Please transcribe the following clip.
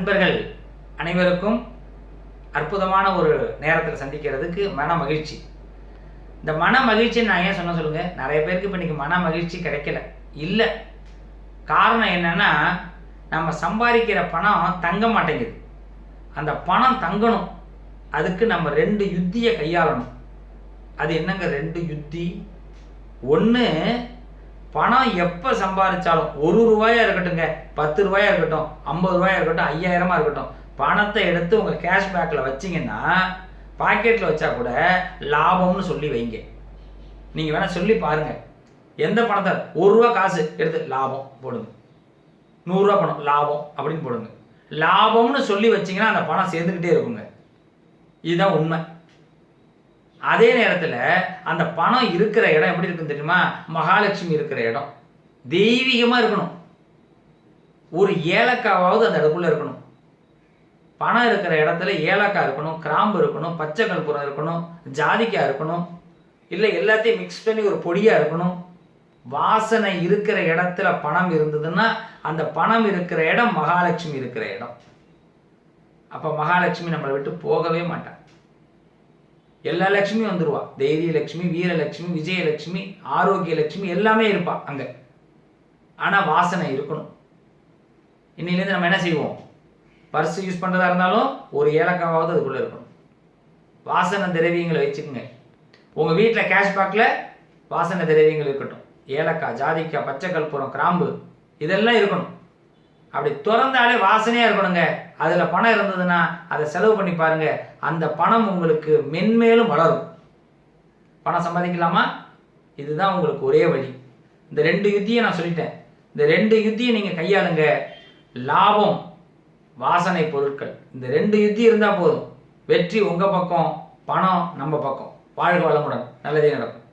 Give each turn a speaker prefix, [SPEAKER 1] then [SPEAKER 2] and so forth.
[SPEAKER 1] நண்பர்கள் அனைவருக்கும் அற்புதமான ஒரு நேரத்தில் சந்திக்கிறதுக்கு மன மகிழ்ச்சி. இந்த மன மகிழ்ச்சின்னு நான் ஏன் சொன்ன சொல்லுங்க, நிறைய பேருக்கு இப்போ இன்னைக்கு மன மகிழ்ச்சி கிடைக்கல. இல்லை, காரணம் என்னன்னா, நம்ம சம்பாதிக்கிற பணம் தங்க மாட்டேங்குது. அந்த பணம் தங்கணும், அதுக்கு நம்ம 2 யுத்தியை கையாளணும். அது என்னங்க 2 யுத்தி? ஒன்று, பணம் எப்போ சம்பாதிச்சாலும், 1 ரூபாயா இருக்கட்டுங்க, 10 ரூபாயா இருக்கட்டும், 50 ரூபாயா இருக்கட்டும், 5000 இருக்கட்டும், பணத்தை எடுத்து உங்கள் கேஷ்பேக்கில் வச்சிங்கன்னா, பாக்கெட்டில் வச்சா கூட லாபம்னு சொல்லி வைங்க. நீங்கள் வேணால் சொல்லி பாருங்கள். எந்த பணத்தை 1 ரூபா காசு எடுத்து லாபம் போடுங்க, 100 ரூபா பணம் லாபம் அப்படின்னு போடுங்க. லாபம்னு சொல்லி வச்சிங்கன்னா அந்த பணம் சேர்ந்துக்கிட்டே இருக்குங்க. இதுதான் உண்மை. அதே நேரத்தில் அந்த பணம் இருக்கிற இடம் எப்படி இருக்குன்னு தெரியுமா? மகாலட்சுமி இருக்கிற இடம் தெய்வீகமாக இருக்கணும். ஒரு ஏலக்காவது அந்த இடத்துக்குள்ள இருக்கணும். பணம் இருக்கிற இடத்துல ஏலக்காய் இருக்கணும், கிராம்பு இருக்கணும், பச்சை கற்பூரம் இருக்கணும், ஜாதிக்காய் இருக்கணும், இல்லை எல்லாத்தையும் மிக்ஸ் பண்ணி ஒரு பொடியாக இருக்கணும். வாசனை இருக்கிற இடத்துல பணம் இருந்ததுன்னா அந்த பணம் இருக்கிற இடம் மகாலட்சுமி இருக்கிற இடம். அப்போ மகாலட்சுமி நம்மளை விட்டு போகவே மாட்டான். எல்லா லட்சுமியும் வந்துடுவா. தைரிய லட்சுமி, வீரலட்சுமி, விஜயலட்சுமி, ஆரோக்கிய லட்சுமி எல்லாமே இருப்பா அங்கே. ஆனால் வாசனை இருக்கணும். இன்னிலேருந்து நம்ம என்ன செய்வோம்? பர்ஸ் யூஸ் பண்ணுறதா இருந்தாலும் ஒரு ஏலக்காவது அதுக்குள்ளே இருக்கணும். வாசனை திரவியங்களை வச்சுக்கோங்க. உங்கள் வீட்டில் கேஷ்பேக்கில் வாசனை திரவியங்கள் இருக்கட்டும். ஏலக்காய், ஜாதிக்காய், பச்சை கற்பூரம், கிராம்பு இதெல்லாம் இருக்கணும். அப்படி திறந்தாலே வாசனையாக இருக்கணுங்க. அதில் பணம் இருந்ததுன்னா அதை செலவு பண்ணி பாருங்க. அந்த பணம் உங்களுக்கு மென்மேலும் வளரும். பணம் சம்பாதிக்கலாமா? இதுதான் உங்களுக்கு ஒரே வழி. இந்த 2 யுத்தியை நான் சொல்லிட்டேன். இந்த 2 யுத்தியை நீங்கள் கையாளுங்க. லாபம், வாசனை பொருட்கள், இந்த 2 யுத்தி இருந்தால் போதும். வெற்றி உங்கள் பக்கம், பணம் நம்ம பக்கம். வாழ்க வளமுடன். நல்லதே நடக்கும்.